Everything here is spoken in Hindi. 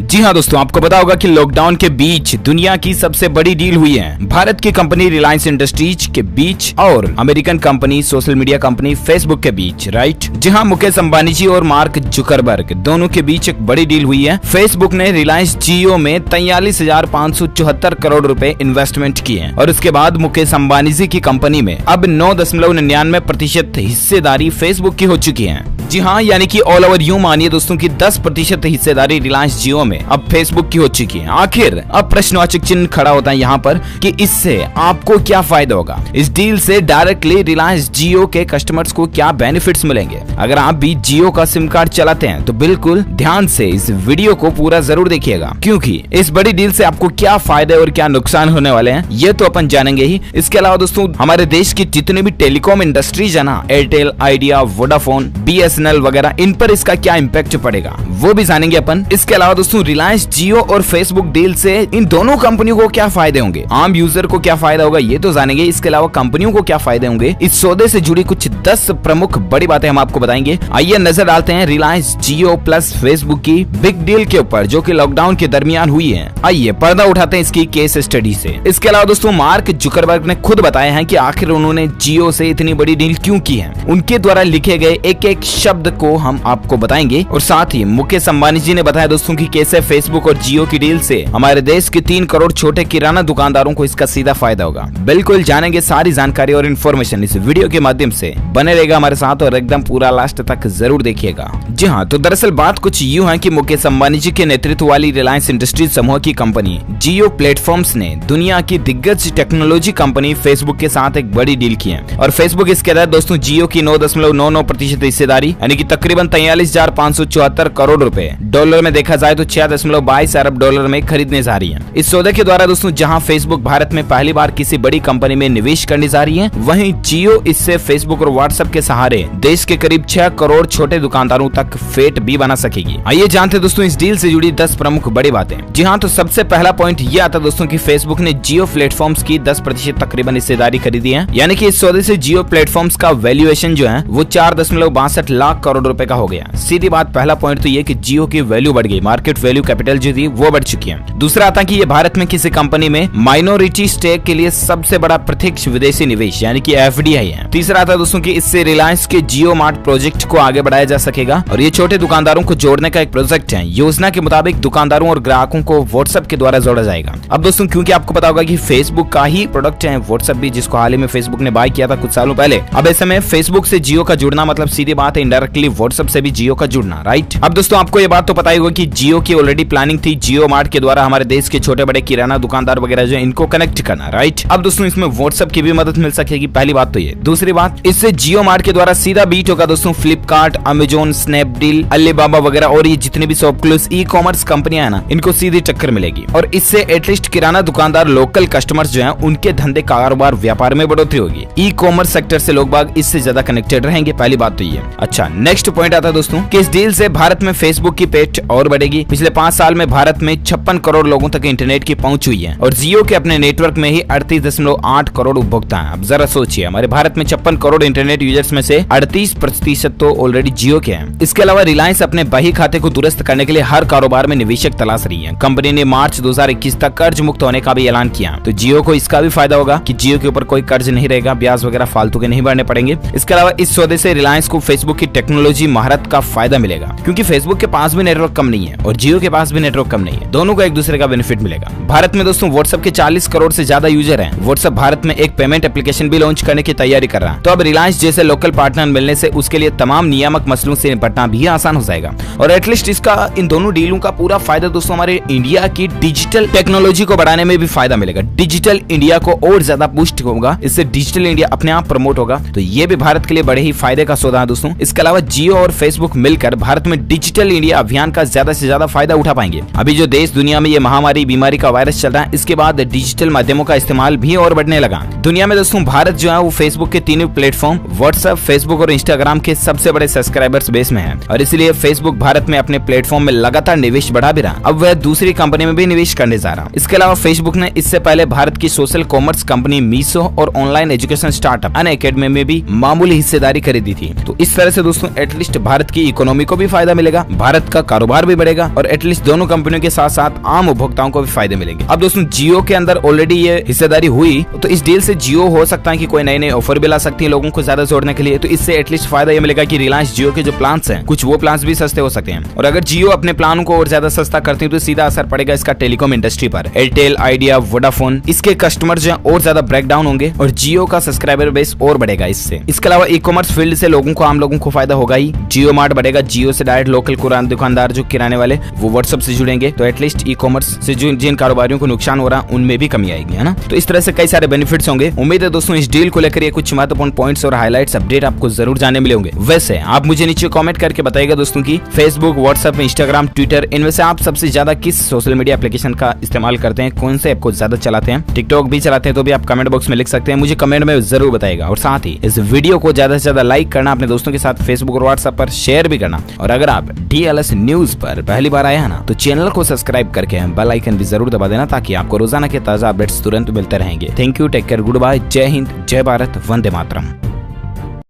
जी हाँ दोस्तों, आपको पता होगा कि लॉकडाउन के बीच दुनिया की सबसे बड़ी डील हुई है भारत की कंपनी रिलायंस इंडस्ट्रीज के बीच और American company social media company Facebook के बीच, राइट। जी हाँ, मुकेश अंबानी जी और मार्क जुकरबर्ग दोनों के बीच एक बड़ी डील हुई है। फेसबुक ने रिलायंस जियो में 43,574 करोड़ रुपए इन्वेस्टमेंट किए हैं और उसके बाद मुकेश अंबानी जी की कंपनी में अब 9.99% हिस्सेदारी फेसबुक की हो चुकी है। जी हाँ, यानी कि ऑल ओवर यूं मानिए दोस्तों की 10% हिस्सेदारी रिलायंस जियो में अब फेसबुक की हो चुकी है। आखिर अब प्रश्नवाचक चिन्ह खड़ा होता है यहाँ पर कि इससे आपको क्या फायदा होगा। इस डील से डायरेक्टली रिलायंस जियो के कस्टमर्स को क्या बेनिफिट्स मिलेंगे। अगर आप भी जियो का सिम कार्ड चलाते हैं तो बिल्कुल ध्यान से इस वीडियो को पूरा जरूर देखिएगा, क्योंकि इस बड़ी डील से आपको क्या फायदे और क्या नुकसान होने वाले हैं ये तो अपन जानेंगे ही। इसके अलावा दोस्तों हमारे देश की जितनी भी टेलीकॉम इंडस्ट्रीज है ना, एयरटेल, आइडिया, वोडाफोन, BSNL वगैरह, इन पर इसका क्या इम्पैक्ट पड़ेगा वो भी जानेंगे अपन। इसके अलावा दोस्तों रिलायंस जियो और फेसबुक डील से इन दोनों कंपनियों को क्या फायदे होंगे, आम यूजर को क्या फायदा होगा ये तो जानेंगे। इसके अलावा कंपनियों को क्या फायदे होंगे, इस सौदे से जुड़ी कुछ 10 प्रमुख बड़ी बातें हम आपको बताएंगे। आइए नजर डालते हैं रिलायंस जियो प्लस फेसबुक की बिग डील के ऊपर जो कि लॉकडाउन के दरमियान हुई है। आइए पर्दा उठाते हैं इसकी केस स्टडी से। इसके अलावा दोस्तों मार्क जुकरबर्ग ने खुद बताया है कि आखिर उन्होंने जियो से इतनी बड़ी डील क्यों की है। उनके द्वारा लिखे गए एक एक शब्द को हम आपको बताएंगे और साथ ही मुकेश अंबानी जी ने बताया दोस्तों की कैसे फेसबुक और जियो की डील से हमारे देश के 3 करोड़ छोटे किराना दुकानदारों को इसका सीधा फायदा होगा। बिल्कुल जानेंगे सारी जानकारी और इन्फॉर्मेशन इस वीडियो के माध्यम से। बने रहेगा हमारे साथ और एकदम पूरा लास्ट तक जरूर देखिएगा। जी हाँ, तो दरअसल बात कुछ यूं है कि मुकेश अंबानी जी के नेतृत्व वाली रिलायंस इंडस्ट्रीज समूह की कंपनी जियो प्लेटफॉर्म्स ने दुनिया की दिग्गज टेक्नोलॉजी कंपनी फेसबुक के साथ एक बड़ी डील की है और फेसबुक इसके तहत दोस्तों जियो की 9.99% हिस्सेदारी यानी कि तकरीबन 43,574 करोड़ रुपए, डॉलर में देखा जाए तो 6.22 अरब डॉलर में खरीदने जा रही है। इस सौदे के द्वारा दोस्तों जहां फेसबुक भारत में पहली बार किसी बड़ी कंपनी में निवेश करने जा रही है, वहीं जियो इससे फेसबुक और व्हाट्सएप के सहारे देश के करीब 6 करोड़ छोटे दुकानदारों तक फेट भी बना सकेगी। आइए जानते हैं दोस्तों इस डील से जुड़ी 10 प्रमुख बड़ी बातें। जी हाँ, तो सबसे पहला पॉइंट ये आता दोस्तों की फेसबुक ने जियो प्लेटफॉर्म्स की 10% तकरीबन हिस्सेदारी खरीदी है, यानी कि इस सौदे से जियो प्लेटफॉर्म्स का वैल्यूएशन जो है वो 4.62 लाख करोड़ रुपए का हो गया। सीधी बात, पहला पॉइंट तो ये कि जियो की वैल्यू बढ़ गई, मार्केट वैल्यू कैपिटल जो थी वो बढ़ चुकी है। दूसरा आता कि ये भारत में किसी कंपनी में माइनॉरिटी स्टेक के लिए सबसे बड़ा प्रत्यक्ष विदेशी निवेश यानी कि FDI है। तीसरा आता दोस्तों कि इससे रिलायंस के जियो मार्ट प्रोजेक्ट को आगे बढ़ाया जा सकेगा और ये छोटे दुकानदारों को जोड़ने का एक प्रोजेक्ट है। योजना के मुताबिक दुकानदारों और ग्राहकों को व्हाट्सएप के द्वारा जोड़ा जाएगा। अब दोस्तों क्योंकि आपको पता होगा कि फेसबुक का ही प्रोडक्ट है व्हाट्सएप भी, जिसको हाल ही में फेसबुक ने बाय किया था कुछ सालों पहले। अब ऐसे में फेसबुक से जियो का जुड़ना मतलब सीधी बात है इनडायरेक्टली व्हाट्सएप से भी जियो का जुड़ना, राइट। अब दोस्तों आपको ये बात तो पता ही होगा कि जियो की ऑलरेडी प्लानिंग थी जियो मार्ट के द्वारा हमारे देश के छोटे बड़े किराना दुकानदार वगैरह जो इनको कनेक्ट करना, राइट। अब दोस्तों इसमें व्हाट्सएप की भी मदद मिल सकेगी, पहली बात तो ये। दूसरी बात, इससे जियो मार्ट के द्वारा सीधा बीट होगा दोस्तों फ्लिपकार्ट, अमेजोन, स्नैपडील, अलीबाबा वगैरह और ये जितने भी शॉपक्लूज ई-कॉमर्स कंपनियां है ना, इनको सीधी टक्कर मिलेगी और इससे एटलीस्ट किराना दुकानदार लोकल कस्टमर्स जो है उनके धंधे कारोबार व्यापार में बढ़ोतरी होगी। ई-कॉमर्स सेक्टर से लोग बाग इससे ज्यादा कनेक्टेड रहेंगे, पहली बात तो ये। अच्छा, नेक्स्ट पॉइंट आता दोस्तों कि इस डील से भारत में फेसबुक की पेट और बढ़ेगी। पिछले 5 साल में भारत में 56 करोड़ लोगों तक इंटरनेट की पहुंच हुई है और जियो के अपने नेटवर्क में ही 38.8 करोड़ उपभोक्ता हैं। अब जरा सोचिए, हमारे भारत में 56 करोड़ इंटरनेट यूजर्स में से 38% तो ऑलरेडी जियो के हैं। इसके अलावा रिलायंस अपने बही खाते को दुरुस्त करने के लिए हर कारोबार में निवेशक तलाश रही है। कंपनी ने मार्च 2021 तक कर्ज मुक्त होने का भी ऐलान किया, तो जियो को इसका भी फायदा होगा कि जियो के ऊपर कोई कर्ज नहीं रहेगा, ब्याज वगैरह फालतू के नहीं भरने पड़ेंगे। इसके अलावा इस सौदे से रिलायंस को फेसबुक की टेक्नोलॉजी महारत का फायदा मिलेगा, क्योंकि फेसबुक के पास भी नेटवर्क कम नहीं है और जियो के पास भी नेटवर्क कम नहीं है, दोनों को एक दूसरे का बेनिफिट मिलेगा। भारत में दोस्तों व्हाट्सएप के 40 करोड़ से ज्यादा यूजर हैं। व्हाट्सएप भारत में एक पेमेंट एप्लीकेशन भी लॉन्च करने की तैयारी कर रहा है, तो अब रिलायंस जैसे लोकल पार्टनर मिलने से उसके लिए तमाम नियामक मसलों से निपटना भी आसान हो जाएगा और एटलीस्ट इसका इन दोनों डीलों का पूरा फायदा दोस्तों हमारे इंडिया की डिजिटल टेक्नोलॉजी को बढ़ाने में भी फायदा मिलेगा। डिजिटल इंडिया को और ज्यादा बूस्ट होगा, इससे डिजिटल इंडिया अपने आप प्रमोट होगा, तो ये भी भारत के लिए बड़े ही फायदे का सौदा है दोस्तों। इसके अलावा जियो और फेसबुक मिलकर भारत में डिजिटल इंडिया अभियान का ज्यादा से ज्यादा फायदा उठा पाएंगे। अभी जो देश दुनिया में ये महामारी बीमारी का वायरस चल रहा है, इसके बाद डिजिटल माध्यमों का इस्तेमाल भी और बढ़ने लगा। दुनिया में दोस्तों भारत जो है वो फेसबुक के तीनों प्लेटफॉर्म व्हाट्सएप, फेसबुक और इंस्टाग्राम के सबसे बड़े सब्सक्राइबर्स बेस में है और इसलिए फेसबुक भारत में अपने प्लेटफॉर्म में लगातार निवेश बढ़ा भी रहा। अब वह दूसरी कंपनी में भी निवेश करने जा रहा। इसके अलावा फेसबुक ने इससे पहले भारत की सोशल कॉमर्स कंपनी मीशो और ऑनलाइन एजुकेशन स्टार्टअप अनअकैडमी में भी मामूली हिस्सेदारी खरीदी थी। तो इस तरह से दोस्तों एटलीस्ट भारत की इकोनॉमी को भी फायदा मिलेगा, भारत का कारोबार भी बढ़ेगा और एटलीस्ट दोनों कंपनियों के साथ साथ आम उपभोक्ताओं को भी फायदे मिलेंगे। अब दोस्तों जियो के अंदर ऑलरेडी ये हिस्सेदारी हुई, तो इस डील से जियो हो सकता है कि कोई नए नए ऑफर भी ला सकती है लोगों को ज्यादा जोड़ने के लिए। तो इससे एटलीस्ट फायदा ये मिलेगा कि रिलायंस जियो के जो प्लान्स हैं कुछ वो प्लान्स भी सस्ते हो सकते हैं, और अगर जियो अपने प्लान को और ज्यादा सस्ता करती है तो सीधा असर पड़ेगा इसका टेलीकॉम इंडस्ट्री पर। एयरटेल, आइडिया, वोडाफोन इसके कस्टमर जो और ज्यादा ब्रेकडाउन होंगे और जियो का सब्सक्राइबर बेस और बढ़ेगा इससे। इसके अलावा ई कॉमर्स फील्ड से लोगों को, आम लोगों को फायदा होगा ही। जियो मार्ट बढ़ेगा, जियो से डायरेक्ट लोकल दुकानदार जो किराने वाले वो व्हाट्सएप से जुड़ेंगे, तो एटलीस्ट ई कॉमर्स से जिन कारोबारियों को नुकसान हो रहा उनमें भी कमी आएगी, है ना। तो इस तरह से कई सारे बेनिफिट्स होंगे। उम्मीद है दोस्तों इस डील को लेकर ये कुछ महत्वपूर्ण पॉइंट्स और हाइलाइट्स अपडेट आपको जरूर जानने मिले होंगे। वैसे आप मुझे नीचे कमेंट करके बताइएगा दोस्तों की फेसबुक, व्हाट्सएप, इंस्टाग्राम, ट्विटर, इनमें से आप सबसे ज्यादा किस सोशल मीडिया एप्लीकेशन का इस्तेमाल करते हैं, कौन से ऐप को ज्यादा चलाते हैं, टिकटॉक भी चलाते हैं तो भी आप कमेंट बॉक्स में लिख सकते हैं, मुझे कमेंट में जरूर बताइएगा। और साथ ही इस वीडियो को ज्यादा से ज्यादा लाइक करना, अपने दोस्तों के साथ फेसबुक और व्हाट्सएप पर शेयर भी करना। और अगर आप DLS न्यूज पर पहली बार आए हैं ना, तो चैनल को सब्सक्राइब करके बेल आइकन भी जरूर दबा देना, ताकि आपको रोजाना के ताजा अपडेट्स तुरंत मिलते रहेंगे। Thank you, take care, good bye, जय हिंद, जय भारत, वंदे मातरम।